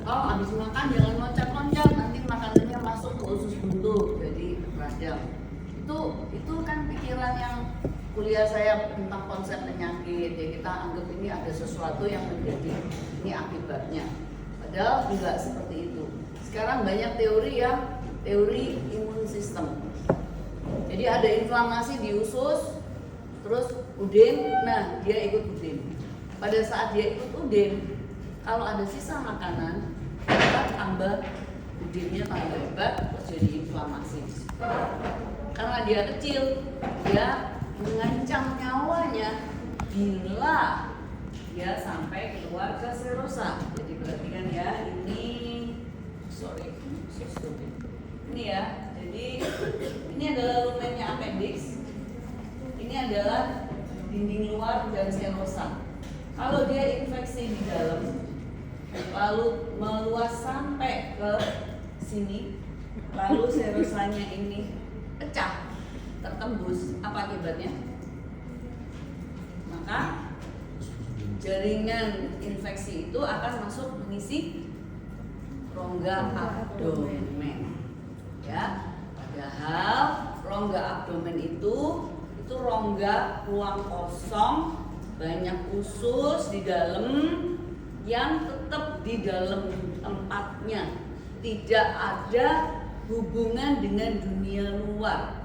Kalau habis makan jangan loncat-loncat, nanti makanannya masuk ke usus buntu jadi radang. Itu kan pikiran yang kuliah saya tentang konsep penyakit, ya kita anggap ini ada sesuatu yang menjadi ini akibatnya. Padahal tidak seperti itu. Sekarang banyak teori imun sistem. Jadi ada inflamasi di usus, terus udin, nah dia ikut udin. Pada saat dia ikut udin, kalau ada sisa makanan, kita tambah udinnya tambah hebat, terus jadi inflamasi. Karena dia kecil, dia mengancam nyawanya bila dia sampai keluar ke serosa. Jadi perhatikan ya, ini ya. Jadi ini adalah lumennya appendix. Ini adalah dinding luar dan serosa. Kalau dia infeksi di dalam, lalu meluas sampai ke sini, lalu serosanya ini pecah, tertembus, apa akibatnya? Maka jaringan infeksi itu akan masuk mengisi rongga abdomen. Ya, padahal rongga abdomen itu rongga ruang kosong, banyak usus di dalam yang tetap di dalam tempatnya, tidak ada hubungan dengan dunia luar.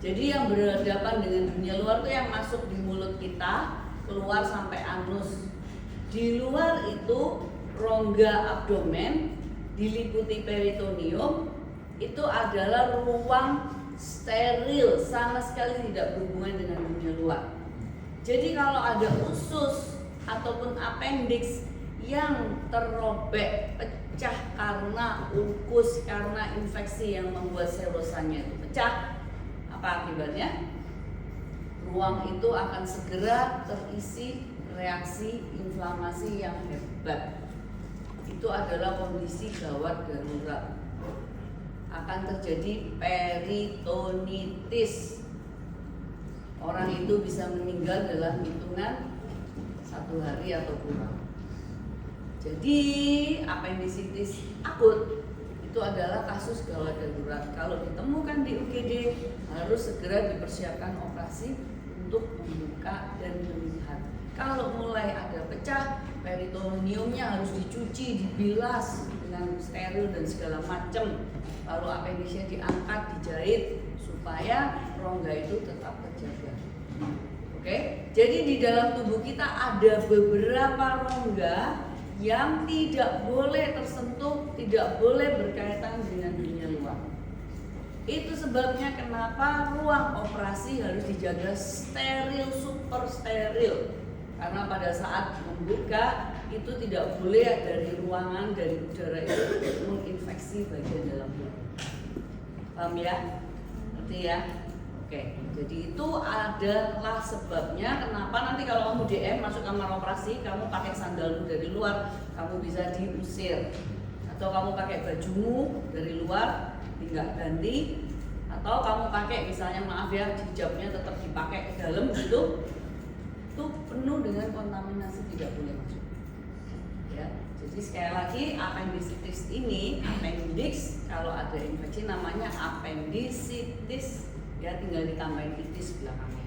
Jadi yang berhadapan dengan dunia luar itu yang masuk di mulut kita, keluar sampai anus. Di luar itu rongga abdomen diliputi peritoneum, itu adalah ruang steril, sama sekali tidak berhubungan dengan dunia luar. Jadi kalau ada usus ataupun appendix yang terrobek, pecah karena ulkus, karena infeksi yang membuat serosanya itu pecah, apa akibatnya? Ruang itu akan segera terisi reaksi inflamasi yang hebat. Itu adalah kondisi gawat darurat. Akan terjadi peritonitis. Orang itu bisa meninggal dalam hitungan 1 hari atau kurang. Jadi appendicitis akut itu adalah kasus gawat darurat. Kalau ditemukan di UGD harus segera dipersiapkan operasi untuk membuka dan melihat. Kalau mulai ada pecah, peritoneumnya harus dicuci, dibilas dengan steril dan segala macam. Lalu appendixnya diangkat, dijahit supaya rongga itu tetap terjaga. Oke, jadi di dalam tubuh kita ada beberapa rongga yang tidak boleh tersentuh, tidak boleh berkaitan dengan dunia luar. Itu sebabnya kenapa ruang operasi harus dijaga steril, super steril. Karena pada saat membuka itu tidak boleh dari ruangan, dari udara itu menginfeksi bagian dalam tubuh. Paham ya? Ngerti ya? Oke, jadi itu adalah sebabnya kenapa nanti kalau kamu DM masuk kamar operasi, kamu pakai sandalmu dari luar, kamu bisa diusir. Atau kamu pakai bajumu dari luar, tidak ganti. Atau kamu pakai misalnya maaf ya, hijabnya tetap dipakai ke dalam gitu. Itu penuh dengan kontaminasi, tidak boleh masuk. Ya, jadi sekali lagi appendicitis ini, appendix kalau ada infeksi namanya appendicitis, ya tinggal ditambahin itis belakangnya.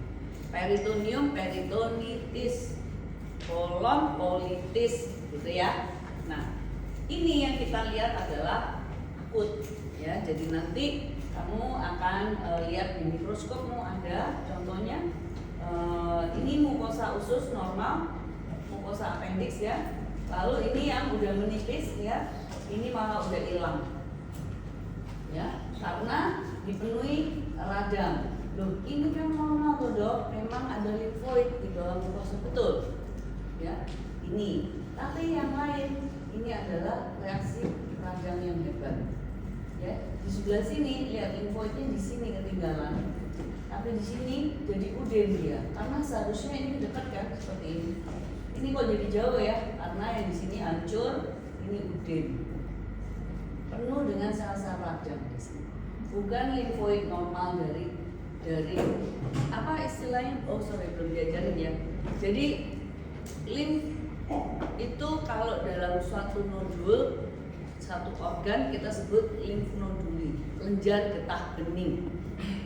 Peritoneum, peritonitis, kolon, colitis, gitu ya. Nah, ini yang kita lihat adalah akut, ya. Jadi nanti kamu akan lihat di mikroskopmu ada contohnya. Ini mukosa usus normal, mukosa appendix ya. Lalu ini yang udah menipis ya, ini malah udah hilang. Ya, karena dipenuhi radang. Loh, ini kan normal tuh dok, memang ada limfoid di bawah mukosa betul. Ya, ini. Tapi yang lain ini adalah reaksi radang yang hebat. Ya, di sebelah sini lihat limfoidnya di sini ketinggalan. Tapi di sini jadi udin dia, karena seharusnya ini dekat kan seperti ini. Ini kok jadi jauh ya, karena yang di sini hancur, ini udin. Penuh dengan sel-sel radang di sini. Bukan limfoid normal dari apa istilahnya? Oh sorry belum diajarin ya. Jadi itu kalau dalam suatu nodul, satu organ kita sebut lymph noduli, lenjar getah bening.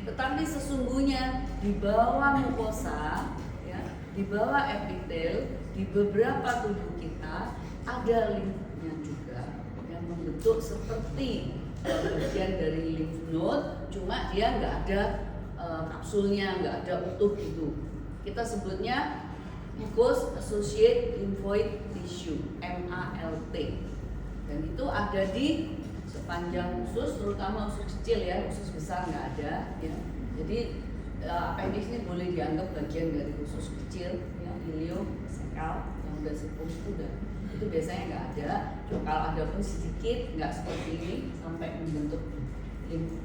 Tetapi sesungguhnya di bawah mukosa, ya, di bawah epitel, di beberapa tubuh kita ada limfnya juga yang membentuk seperti bagian dari lymph node, cuma dia nggak ada kapsulnya, nggak ada utuh gitu. Kita sebutnya mucous associated lymphoid tissue (MALT). Dan itu ada di sepanjang usus, terutama usus kecil ya, usus besar nggak ada ya. Jadi appendix ini boleh dianggap bagian dari usus kecil ya, iliocecal yang udah sepuh itu biasanya nggak ada. Kalau ada pun sedikit, nggak seperti ini sampai membentuk lymph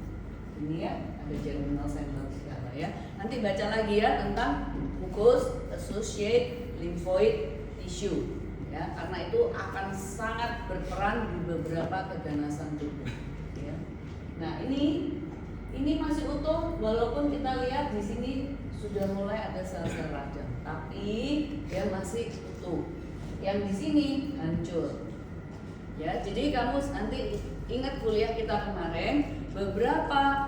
ini ya, ada germinal center segala ya. Nanti baca lagi ya tentang mucous associated lymphoid tissue. Ya, karena itu akan sangat berperan di beberapa keganasan tubuh. Ya. Nah ini masih utuh, walaupun kita lihat di sini sudah mulai ada sel-sel radang, tapi dia masih utuh. Yang di sini hancur. Ya, jadi kamu nanti ingat kuliah kita kemarin, beberapa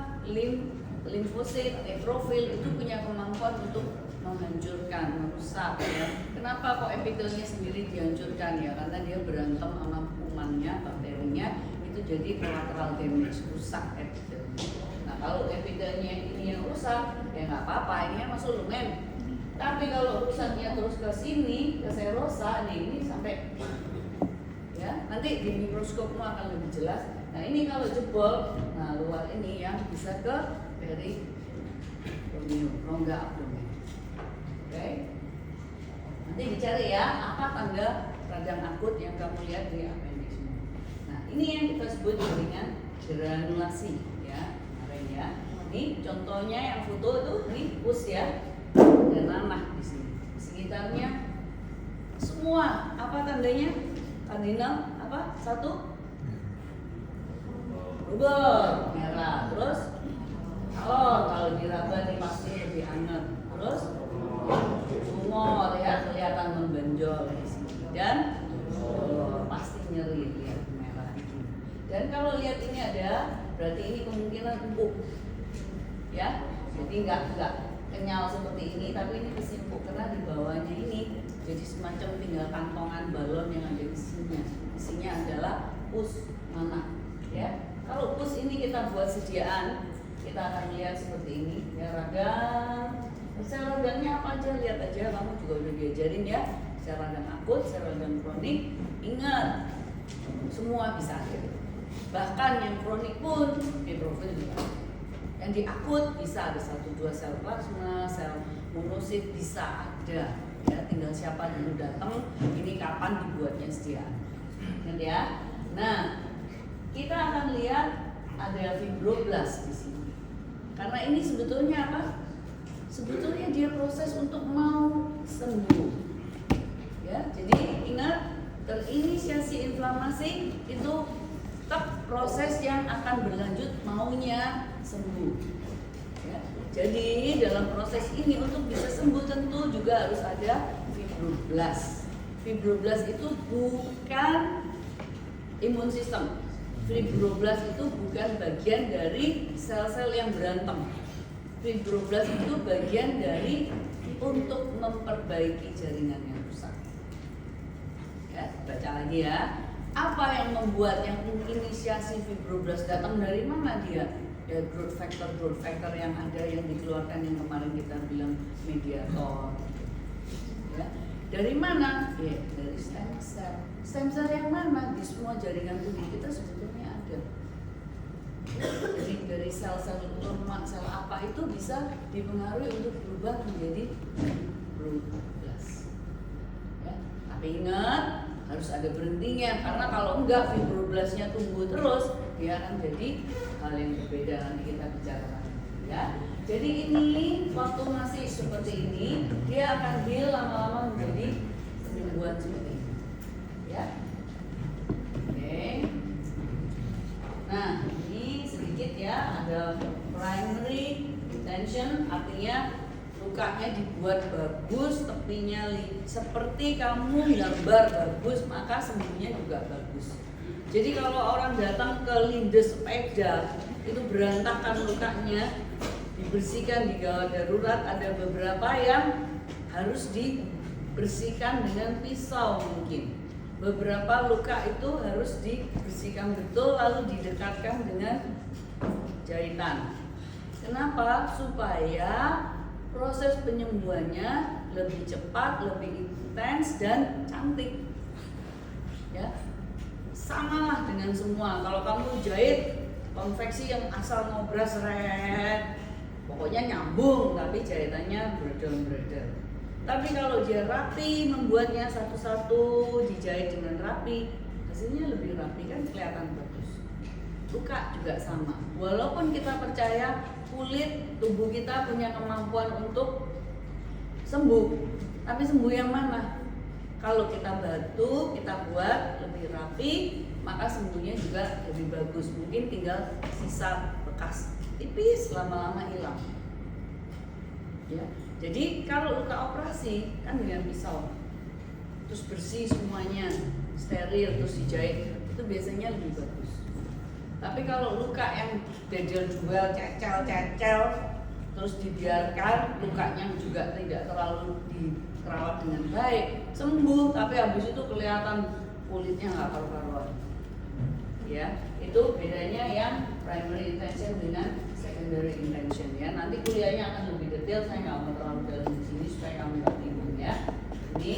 limfosit, neutrofil itu punya kemampuan untuk menghancurkan, merusak ya. Kenapa kok epitelnya sendiri dihancurkan ya? Karena dia berantem sama kumannya, bakterinya, itu jadi collateral damage, rusak epitelnya. Nah kalau epitelnya ini yang rusak, ya nggak apa-apa, ini masuk lumen. Tapi kalau rusaknya terus ke sini, ke serosa, ini sampai ya, nanti di mikroskopmu akan lebih jelas. Nah ini kalau jebol, nah luar ini yang bisa ke peritoneum, rongga abdomen. Oke, nanti dicari ya apa tanda radang akut yang kamu lihat di appendixmu. Nah ini yang kita sebut dengan granulasi ya, kemarin ya. Ini contohnya yang foto itu nih pus ya, dan nanah di sini. Sekitarnya semua apa tandanya? Kardinal apa? Satu rubor merah, terus kalau diraba nih pasti lebih hangat, terus tumor ya kelihatan membenjol di sini dan pasti nyeri lihat merah ini. Dan kalau lihat ini ada, berarti ini kemungkinan empuk ya. Jadi nggak kenyal seperti ini, tapi ini kesimpuk karena di bawahnya ini jadi semacam tinggal kantongan balon yang ada di sini. Isinya adalah pus nanah ya. Kalau pus ini kita buat sediaan, kita akan lihat seperti ini ya, radang. Sel radangnya apa aja, lihat aja, kamu juga udah diajarin ya. Sel radang akut, sel radang kronik, ingat semua bisa ada. Bahkan yang kronik pun neutrofil juga. Yang di akut bisa ada 1-2 sel plasma, sel monosit bisa ada. Ya, tinggal siapa dulu datang, ini kapan dibuatnya sediaan. Ingat ya. Nah, kita akan lihat ada fibroblast di sini. Karena ini sebetulnya apa? Sebetulnya dia proses untuk mau sembuh. Ya, jadi ingat terinisiasi inflamasi itu tetap proses yang akan berlanjut maunya sembuh. Ya, jadi dalam proses ini untuk bisa sembuh tentu juga harus ada fibroblast. Fibroblast itu bukan imun sistem. Fibroblast itu bukan bagian dari sel-sel yang berantem. Fibroblast itu bagian dari untuk memperbaiki jaringan yang rusak. Ya, baca lagi ya. Apa yang membuat yang inisiasi fibroblast datang dari mana dia? Ya, growth factor yang ada yang dikeluarkan yang kemarin kita bilang mediator. Ya. Dari mana? Ya, dari stem cell. Stem cell yang mana? Di semua jaringan tubuh kita sebetulnya ada. Jadi dari sel-sel lemak, sel apa itu bisa dipengaruhi untuk berubah menjadi fibroblast. Ya, tapi ingat harus ada berhentinya, karena kalau enggak fibroblastnya tumbuh terus, dia akan jadi hal yang berbeda. Nanti kita bicarakan ya. Jadi ini waktu masih seperti ini, dia akan heal lama-lama menjadi penyembuhan seperti ini. Ya. Oke. Nah, ini sedikit ya, ada primary retention, artinya lukanya dibuat bagus, tepinya seperti kamu gambar bagus, maka sembuhnya juga bagus. Jadi kalau orang datang ke lindes sepeda itu berantakan lukanya, dibersihkan di gawat darurat, ada beberapa yang harus dibersihkan dengan pisau mungkin. Beberapa luka itu harus dibersihkan betul lalu didekatkan dengan jahitan. Kenapa? Supaya proses penyembuhannya lebih cepat, lebih intens dan cantik. Ya. Samalah dengan semua. Kalau kamu jahit konveksi yang asal ngobras seret, pokoknya nyambung tapi jahitannya bredel-bredel. Tapi kalau dia rapi, membuatnya satu-satu, dijahit dengan rapi, hasilnya lebih rapi, kan kelihatan bagus. Luka juga sama. Walaupun kita percaya kulit tubuh kita punya kemampuan untuk sembuh, tapi sembuh yang mana? Kalau kita bantu, kita buat lebih rapi, maka sembuhnya juga lebih bagus. Mungkin tinggal sisa bekas tipis, lama-lama hilang. Ya. Jadi kalau luka operasi kan dengan pisau, terus bersih semuanya, steril, terus dijahit, itu biasanya lebih bagus. Tapi kalau luka yang bedel-duel, cecel, terus dibiarkan, lukanya juga tidak terlalu dirawat dengan baik, sembuh, tapi habis itu kelihatan kulitnya nggak karu-karuan. Ya, itu bedanya yang primary intention dengan secondary intention ya. Nanti kuliahnya akan lebih detail, saya nggak mau terlalu dalam di sini supaya kamu nggak bingung ya. Ini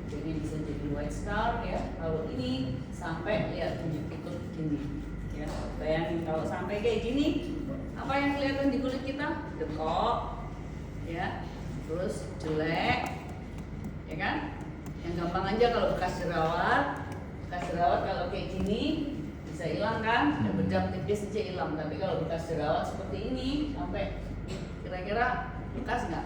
jadi bisa jadi white scar ya. Kalau ini sampai lihat ikut gini ya. Bayangin kalau sampai kayak gini, apa yang kelihatan di kulit kita? Dekok ya, terus jelek ya kan? Yang gampang aja kalau bekas jerawat kalau kayak gini bisa hilang kan, ya bedak tipis aja hilang. Tapi kalau bekas jerawat seperti ini sampai kira-kira bekas nggak?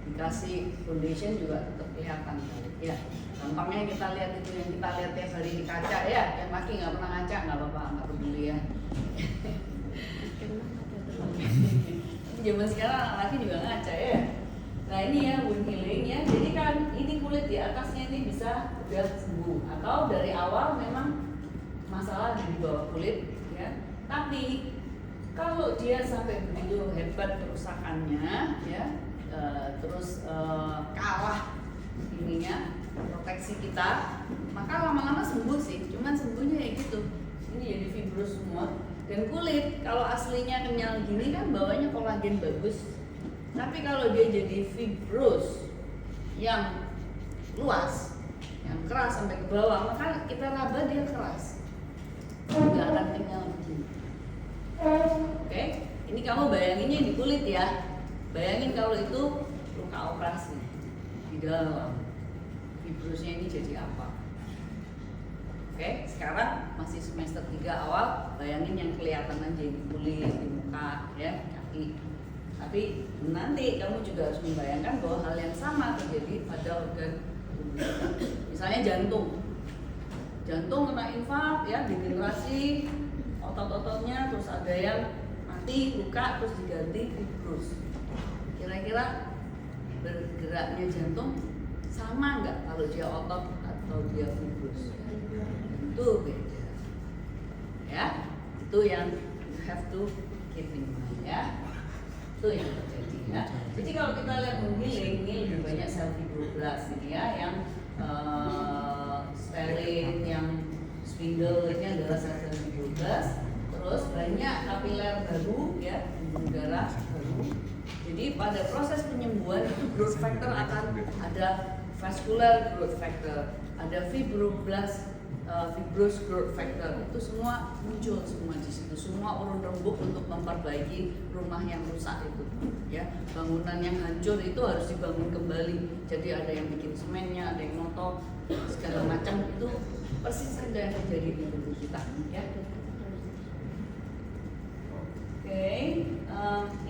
Dikasih foundation juga tetap kelihatan ya. Gampangnya kita lihat itu yang kita lihat tiap hari di kaca ya. Yang laki nggak pernah ngaca nggak apa-apa, nggak peduli ya. Zaman sekarang laki juga ngaca ya. Nah ini ya wound healing ya. Jadi kan ini kulit di atasnya ini bisa udah sembuh atau dari awal memang masalah di bawah kulit ya. Tapi kalau dia sampai begitu hebat kerusakannya ya, terus kalah ininya proteksi kita, maka lama-lama sembuh sih. Cuman sembuhnya ya gitu. Ini jadi fibrous semua. Dan kulit kalau aslinya kenyal gini kan bawahnya kolagen bagus. Tapi kalau dia jadi fibrous yang luas, yang keras sampai ke bawah, maka kita raba dia keras, nggak akan kenyal begini. Oke, ini kamu bayanginnya di kulit ya. Bayangin kalau itu luka operasi di dalam, fibrosnya ini jadi apa? Oke, sekarang masih semester 3 awal, bayangin yang kelihatan aja di kulit, di muka, ya, kaki. Tapi nanti kamu juga harus membayangkan bahwa hal yang sama terjadi pada organ tubuh kita. Misalnya jantung kena infark ya, degenerasi otot-ototnya, terus ada yang mati, luka, terus diganti fibrous. Kira-kira bergeraknya jantung sama nggak kalau dia otot atau dia fibrous? Tentu beda. Ya, itu yang you have to keep in mind ya. Itu yang terjadi ya. Jadi kalau kita lihat wound healing ini lebih banyak sel fibroblast ini ya, yang spelin, yang spindle ini adalah sel fibroblast. Terus banyak kapiler baru ya, pembuluh darah baru. Jadi pada proses penyembuhan itu growth factor akan ada vascular growth factor, ada fibrous growth factor, itu semua muncul semua di situ. Semua urun rembuk untuk memperbaiki rumah yang rusak itu, ya. Bangunan yang hancur itu harus dibangun kembali. Jadi ada yang bikin semennya, ada yang notok, segala macam itu persis ada yang terjadi di tubuh kita, ya. Oke,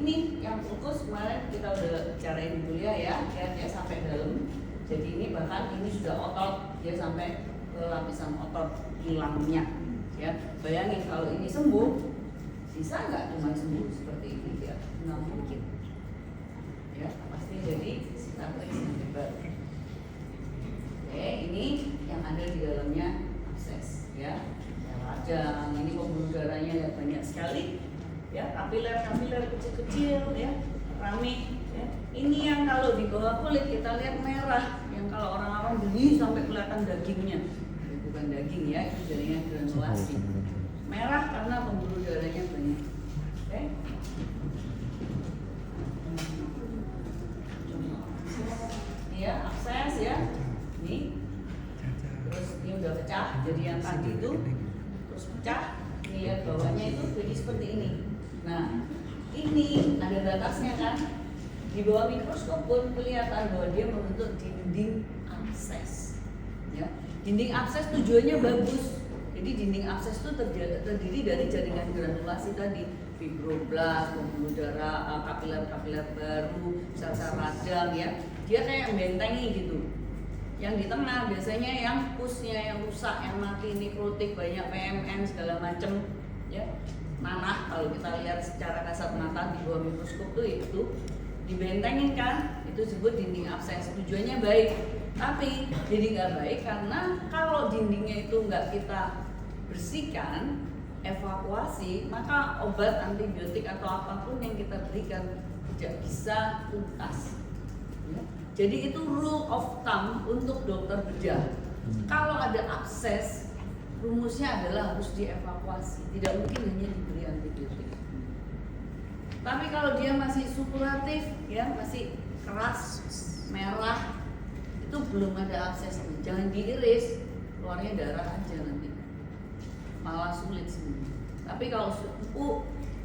ini yang fokus kemarin kita udah bicarain di kuliah ya, dia sampai dalam. Jadi ini bahkan ini sudah otot, dia sampai ke lapisan otot hilangnya ya. Bayangin kalau ini sembuh, bisa nggak cuma sembuh seperti ini ya? Nggak mungkin ya pasti jadi matriks yang hebat. Oke, ini yang ada di dalamnya abses, ya radang, ini pembuluh darahnya ya banyak sekali, ya kapiler kecil-kecil, ya rame, ya. Ini yang kalau di bawah kulit kita lihat merah, yang kalau orang-orang beli sampai kelihatan dagingnya, bukan daging ya, itu jaringan granulasi. Merah karena pembuluh darahnya banyak. Oke. Ya, abses ya. Ini. Terus ini udah pecah, jadi yang tadi itu terus pecah. Ini lihat bawahnya itu jadi seperti ini. Nah, ini ada batasnya kan? Di bawah mikroskop pun kelihatan bahwa dia membentuk dinding abses. Ya, dinding abses tujuannya bagus. Jadi dinding abses itu terdiri dari jaringan granulasi tadi, fibroblast, pembuluh darah, kapiler-kapiler baru, sel-sel radang ya. Dia kayak membentengi gitu. Yang di tengah biasanya yang pusnya yang rusak, yang mati, nekrotik, banyak PMN segala macem ya. Nanah kalau kita lihat secara kasat mata di bawah mikroskop tuh itu dibentengin kan, itu disebut dinding abses. Tujuannya baik, tapi jadi nggak baik karena kalau dindingnya itu nggak kita bersihkan, evakuasi, maka obat antibiotik atau apapun yang kita berikan tidak bisa tuntas. Ya. Jadi itu rule of thumb untuk dokter bedah. Kalau ada abses, rumusnya adalah harus dievakuasi, tidak mungkin hanya diberi antibiotik. Tapi kalau dia masih supuratif, ya masih keras, merah, itu belum ada abses. Jangan diiris, keluarnya darah aja nanti, malah sulit sembuh. Tapi kalau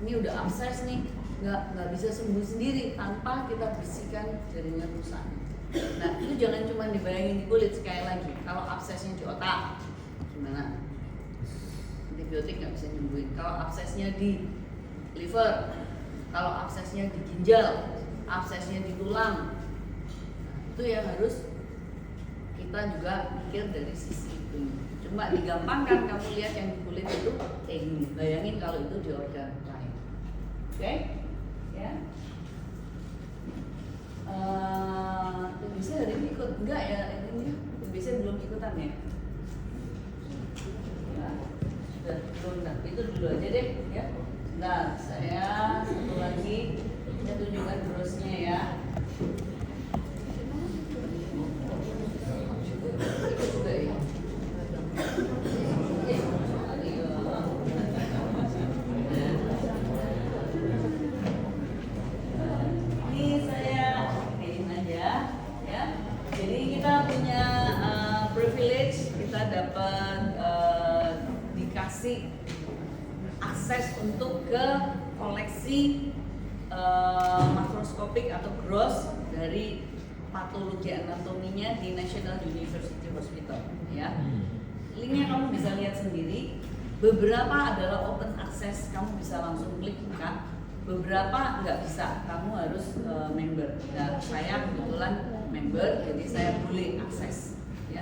ini udah abses nih, nggak bisa sembuh sendiri tanpa kita bersihkan jaringan rusak. Nah itu jangan cuma dibayangin di kulit. Sekali lagi, kalau absesnya di otak, gimana? Antibiotik nggak bisa nyembuhin. Kalau absesnya di liver, kalau absesnya di ginjal, absesnya di tulang, itu yang harus kita juga mikir dari sisi itu. Cuma digampangkan, kamu lihat yang di kulit itu ini. Bayangin kalau itu di organ lain. Oke? Ya. Bisa hari ini ikut enggak ya ini? Bisa belum ikutan ya? Ya. Sudah belum, nah, itu dulu aja deh ya. Nah, saya satu lagi saya tunjukkan brosnya ya. Juga ya. Ini saya bikin aja ya. Jadi kita punya privilege, kita dapat dikasih akses untuk ke koleksi makroskopik atau gross dari patologi anatominya di National University Hospital ya. Linknya kamu bisa lihat sendiri. Beberapa adalah open access, kamu bisa langsung klik buka. Beberapa nggak bisa, kamu harus member. Nah, saya kebetulan member, jadi saya boleh akses ya.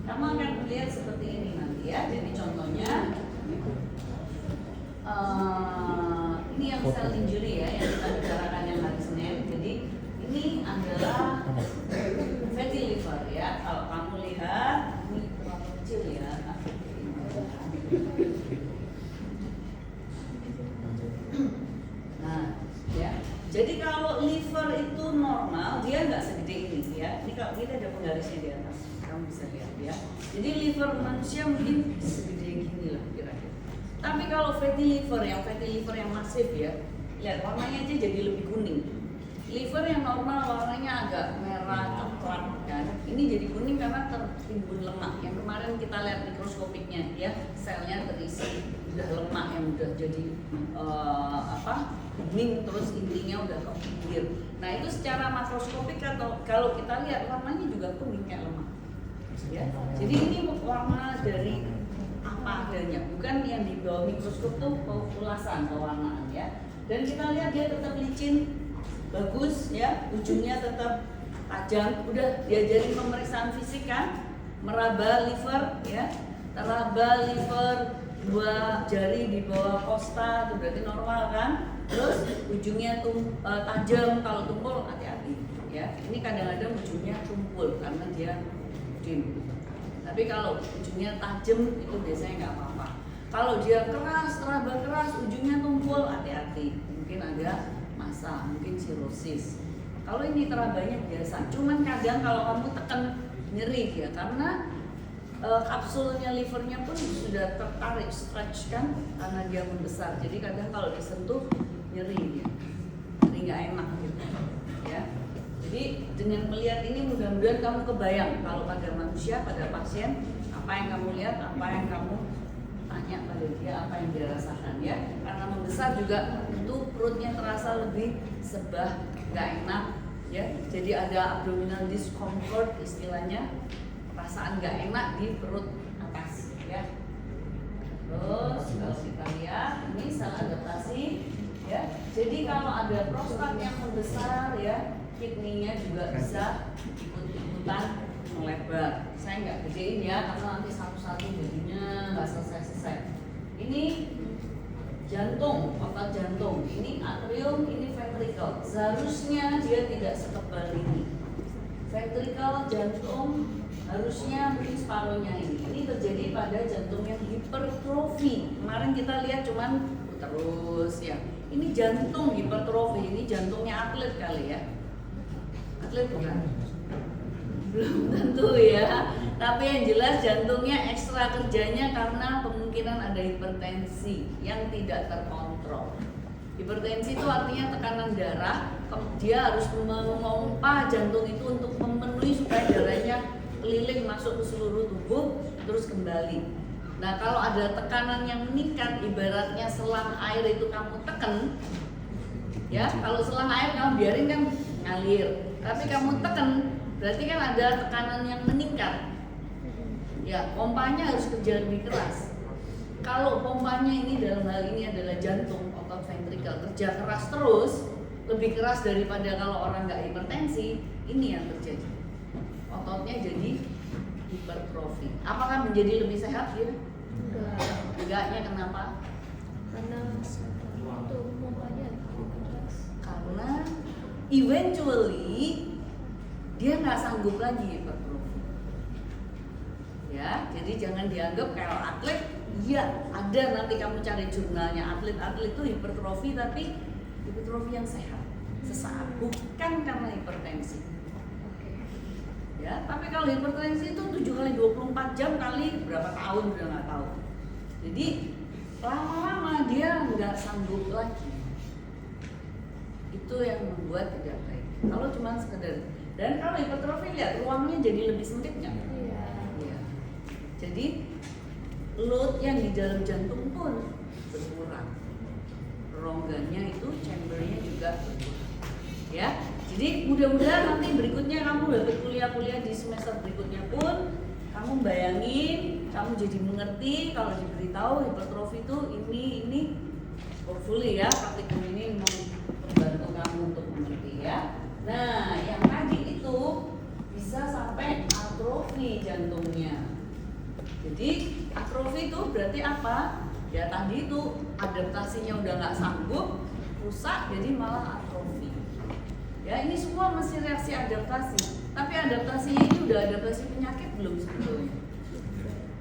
Kamu akan melihat seperti ini nanti ya. Jadi contohnya ini yang sel injury ya, yang kita bicarakan yang hari Senin. Jadi ini adalah fatty liver ya. Kalau kamu lihat ini terlalu kecil ya. Nah, ya. Jadi kalau liver itu normal, dia nggak segede ini ya. Ini kalau kita ada penggarisnya di atas, kamu bisa lihat ya. Jadi liver manusia mungkin segede gini lah kira-kira. Tapi kalau fatty liver yang masif ya, lihat warnanya aja jadi lebih kuning. Liver yang normal warnanya agak merah coklat kan. Ini jadi kuning karena tertimbun lemak. Yang kemarin kita lihat mikroskopiknya ya, selnya terisi udah lemak yang udah jadi kuning, terus intinya udah ke pinggir. Nah itu secara makroskopik atau kalau kita lihat warnanya juga kuning kayak lemak. Ya. Jadi ini warna dari apa adanya, bukan yang di bawah mikroskop tuh populasan pewarnaan ya. Dan kita lihat dia tetap licin, bagus ya, ujungnya tetap tajam. Udah diajarin pemeriksaan fisik kan, meraba liver ya. teraba liver, 2 jari di bawah kosta itu berarti normal kan. Terus ujungnya tajam, kalau tumpul hati-hati ya. Ini kadang-kadang ujungnya tumpul karena dia dim. Tapi kalau ujungnya tajam itu biasanya nggak apa-apa. Kalau dia keras, teraba keras, ujungnya tumpul, hati-hati. Mungkin ada masa, mungkin sirosis. Kalau ini terabanya biasa, cuman kadang kalau kamu tekan nyeri dia karena kapsulnya livernya pun sudah tertarik, stretch kan karena dia membesar. Jadi kadang kalau disentuh nyeri dia, jadi nggak enak gitu ya. Jadi dengan melihat ini mudah-mudahan kamu kebayang kalau pada manusia, pada pasien, apa yang kamu lihat, apa yang kamu tanya pada dia, apa yang dia rasakan ya. Karena membesar juga tentu perutnya terasa lebih sebah, nggak enak ya. Jadi ada abdominal discomfort istilahnya, perasaan nggak enak di perut atas ya. Terus kalau kita lihat ini sel adaptasi ya. Jadi kalau ada prostat yang membesar ya, kidney-nya juga bisa ikut-ikutan melebar. Saya nggak gedein ya karena nanti satu-satu jadinya nggak selesai-selesai. Ini jantung, otot jantung. Ini atrium, ini ventricle. Seharusnya dia tidak setebal ini. Ventricle, jantung harusnya mungkin separuhnya ini. Ini terjadi pada jantung yang hipertrofi. Kemarin kita lihat cuman terus ya. Ini jantung hipertrofi, ini jantungnya atlet kali ya. Atlet bukan? Belum tentu ya. Tapi yang jelas jantungnya ekstra kerjanya karena kemungkinan ada hipertensi yang tidak terkontrol. Hipertensi itu artinya tekanan darah, dia harus memompa jantung itu untuk memenuhi supaya darahnya keliling masuk ke seluruh tubuh terus kembali. Nah kalau ada tekanan yang meningkat, ibaratnya selang air itu kamu tekan, ya kalau selang air kamu biarin kan ngalir, tapi kamu tekan berarti kan ada tekanan yang meningkat. Ya pompanya harus kerja lebih keras. Kalau pompanya ini dalam hal ini adalah jantung, otot ventricle kerja keras terus, lebih keras daripada kalau orang nggak hipertensi, ini yang terjadi. Ototnya jadi hipertrofi. Apakah menjadi lebih sehat ya? Enggaknya kenapa? Karena itu pompanya keras. Karena eventually dia nggak sanggup lagi hipertrofi. Ya, jadi jangan dianggap kalau atlet, iya ada nanti kamu cari jurnalnya atlet-atlet itu hipertrofi tapi hipertrofi yang sehat, sesaat, bukan karena hipertensi. Ya, tapi kalau hipertensi itu 7 kali 24 jam kali berapa tahun udah nggak tahu. Jadi lama-lama dia nggak sanggup lagi. Itu yang membuat tidak baik. Kalau cuma sekedar, dan kalau hipertrofi lihat ruangnya jadi lebih sempit nggak? Iya. Ya. Jadi load yang di dalam jantung pun berkurang. Rongganya itu chambernya juga berkurang. Ya. Jadi mudah-mudahan nanti berikutnya kamu dapat kuliah-kuliah di semester berikutnya pun kamu bayangin, kamu jadi mengerti kalau diberitahu hipertrofi itu ini hopefully ya praktikum ini membantu kamu untuk mengerti ya. Nah yang tadi itu bisa sampai atrofi jantungnya. Jadi atrofi itu berarti apa? Ya tadi itu adaptasinya udah nggak sanggup, rusak jadi malah atrofi. Ya ini semua masih reaksi adaptasi, tapi adaptasinya ini udah adaptasi penyakit belum sebetulnya?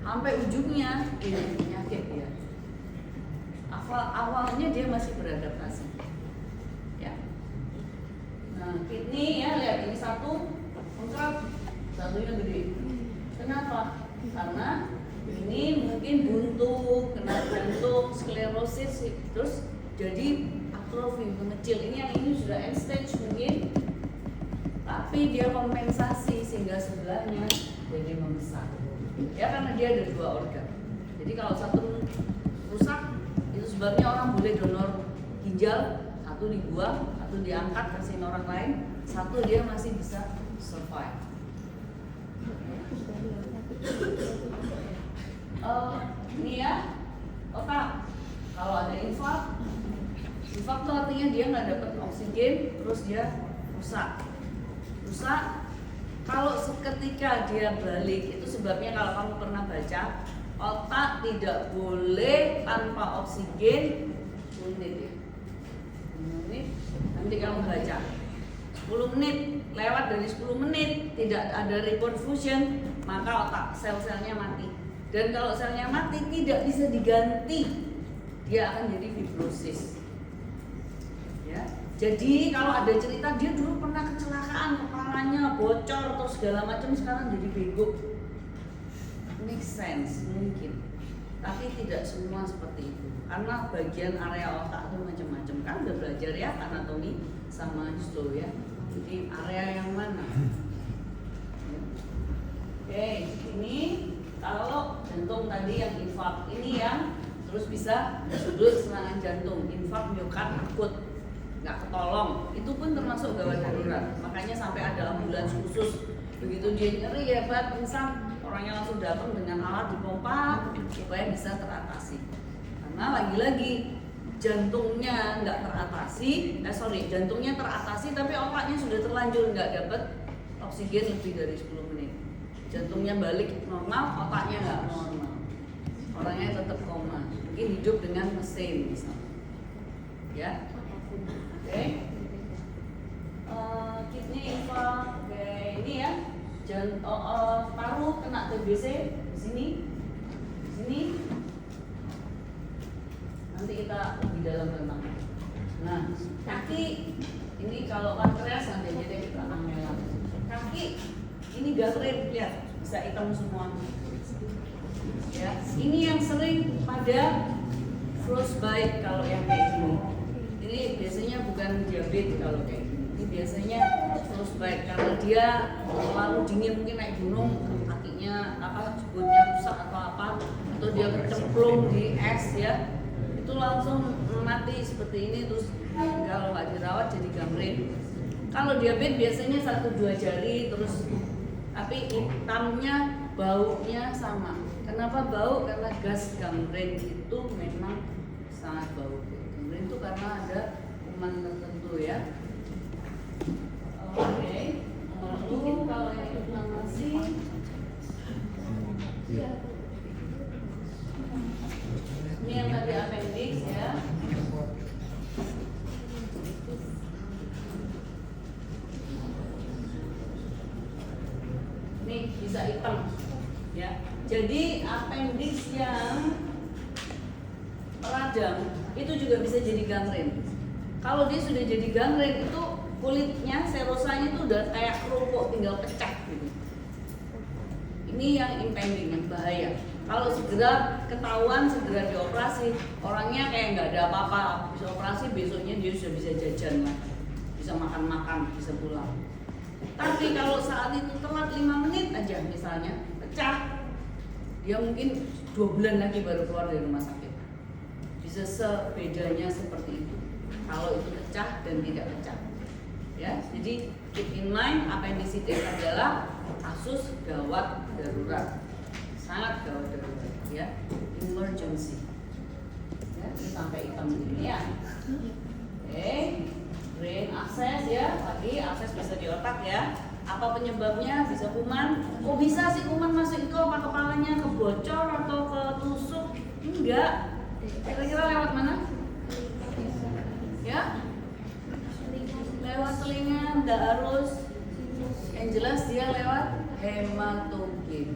Sampai ujungnya ini penyakit ya. Awalnya dia masih beradaptasi. Ya. Nah kidney ya lihat ini satu lengkap, satunya gede. Kenapa? Karena ini mungkin buntu, kena jantung, sklerosis, terus jadi atrofi mengecil. Ini yang ini sudah end stage mungkin, tapi dia kompensasi sehingga sebelahnya jadi membesar. Ya karena dia ada 2 organ. Jadi kalau satu rusak, itu sebabnya orang boleh donor ginjal, satu dibuang, satu diangkat kasihin orang lain, satu dia masih bisa survive. Ini ya, otak. Kalau ada infak itu artinya dia nggak dapat oksigen, terus dia rusak. Kalau seketika dia balik, itu sebabnya kalau kamu pernah baca otak tidak boleh tanpa oksigen 10 menit ya. 10 menit, nanti kamu baca 10 menit, lewat dari 10 menit tidak ada reperfusion, maka otak sel-selnya mati. Dan kalau selnya mati tidak bisa diganti, dia akan jadi fibrosis. Ya. Jadi kalau ada cerita dia dulu pernah kecelakaan, kepalanya bocor atau segala macam, sekarang jadi bego. Make sense mungkin, tapi tidak semua seperti itu. Karena bagian area otak itu macam-macam. Kan udah belajar ya anatomi sama histo ya. Jadi area yang mana? Oke, ini kalau jantung tadi yang infark, ini yang terus bisa disebut serangan jantung, infark miokard akut, nggak ketolong, itu pun termasuk gawat darurat. Makanya sampai ada ambulans khusus. Begitu dia nyeri hebat, pingsan, orangnya langsung datang dengan alat dipompa supaya bisa teratasi. Karena lagi-lagi jantungnya nggak teratasi, jantungnya teratasi tapi otaknya sudah terlanjur nggak dapat oksigen lebih dari 10 menit. Jantungnya balik normal, otaknya nggak normal, orangnya tetap koma, mungkin hidup dengan mesin misalnya. Ya, oke. Kidney infark, oke, ini ya. Paru kena TBC di sini. Nanti kita lebih dalam tentang. Nah, kaki ini kalau pankreas nanti jadi kita angelan. Kaki ini gangren, lihat bisa hitam semua. Ya, ini yang sering pada frostbite kalau yang kayak gini. Ini biasanya bukan diabetes kalau kayak gini. Ini biasanya frostbite karena dia terlalu dingin, mungkin naik gunung kakinya jebotnya rusak atau apa, atau dia kecemplung di es ya. Itu langsung mati seperti ini, terus kalau nggak dirawat jadi gangren. Kalau diabetes biasanya 1-2 jari terus, tapi hitamnya baunya sama. Kenapa bau? Karena gas gangren itu memang sangat bau. Gangren itu karena ada kuman tertentu ya. Oke. Lalu kalau yang inflamasi ini yang tadi appendix ya. Ini bisa hitam ya. Jadi appendix yang radang itu juga bisa jadi gangren. Kalau dia sudah jadi gangren itu kulitnya, serosanya itu udah kayak kerupuk tinggal pecah gitu. Ini yang impending, yang bahaya. Kalau segera ketahuan, segera dioperasi, orangnya kayak nggak ada apa-apa. Bisa operasi, besoknya dia sudah bisa jajan lah, bisa makan-makan, bisa pulang. Tapi kalau saat itu telat 5 menit aja misalnya, pecah, dia mungkin 2 bulan lagi baru keluar dari rumah sakit. Bisa sebedanya seperti itu. Kalau itu pecah dan tidak pecah. Ya, jadi keep in mind appendicitis adalah kasus gawat darurat, sangat gawat darurat ya, emergency ya, ini sampai hitam begini ya. Oke, brain access ya, tadi akses bisa di otak ya. Apa penyebabnya? Bisa kuman. Oh bisa sih kuman masuk itu apa kepalanya kebocor atau ketusuk? Enggak. Kira-kira lewat mana? Ya, lewat telinga, enggak harus. Yang jelas dia lewat hematogen.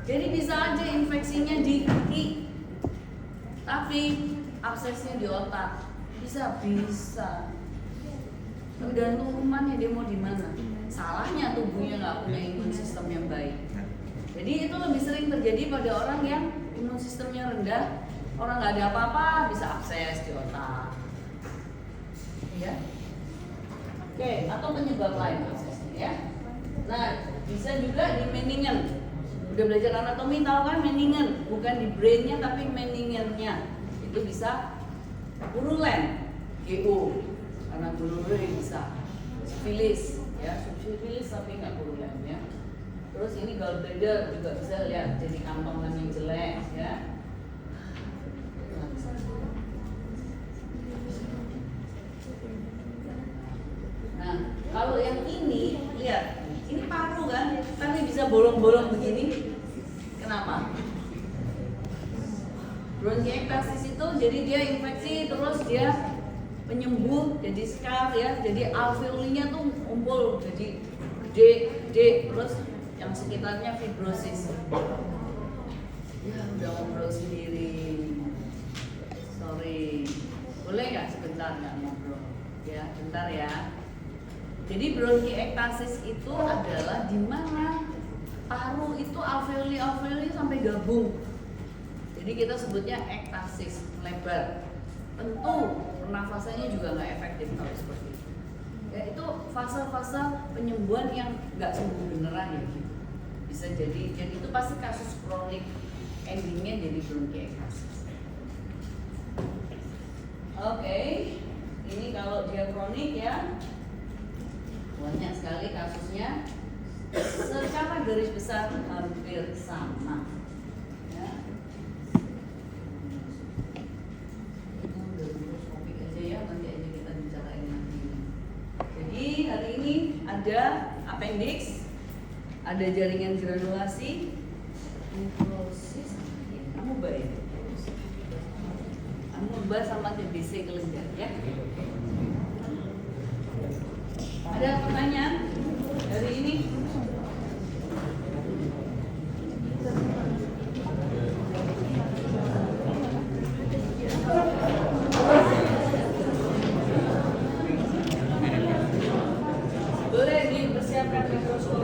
Jadi bisa aja infeksinya di kaki, tapi absesnya di otak. Bisa. Tergantung kumannya dia mau di mana. Salahnya tubuhnya nggak punya imun sistem yang baik. Jadi itu lebih sering terjadi pada orang yang imun sistemnya rendah. Orang nggak ada apa-apa bisa abses di otak. Ya. Oke, atau penyebab lain absesnya ya. Nah, bisa juga di meningen. Udah belajar anatomi tahu kan meningen, bukan di brainnya tapi meningennya. Itu bisa purulent, GO, karena purulent bisa. Sifilis, ya, sifilis tapi nggak purulent ya. Terus ini gallbladder juga bisa lihat jadi kantongan yang jelek ya. Nah, kalau yang ini lihat, ini paru kan, tapi bisa bolong-bolong begini. Kenapa? Bronkiektasis itu jadi dia infeksi terus dia penyembuh jadi scar ya, jadi alveolinya tuh ngumpul jadi D terus yang sekitarnya fibrosis. Ya udah ngobrol sendiri. Sorry. Boleh nggak sebentar nggak ngobrol? Ya, bentar ya. Jadi bronkiektasis itu adalah di mana paru itu alveoli sampai gabung. Jadi kita sebutnya ektasis, lebar. Tentu pernafasannya juga nggak efektif kalau seperti itu. Ya itu fase-fase penyembuhan yang nggak sembuh beneran ya. Bisa jadi itu pasti kasus kronik, endingnya jadi bronkiektasis. Oke, ini kalau dia kronik ya banyak sekali kasusnya. Secara garis besar hampir sama. Ya. Topik aja ya, nanti aja kita bicarain nanti. Jadi hari ini ada appendix, ada jaringan granulasi, nefrosis, amuba ya, amuba sama TBC kelenjar ya. Ada pertanyaan dari ini? Boleh dipersiapkan mikroskop.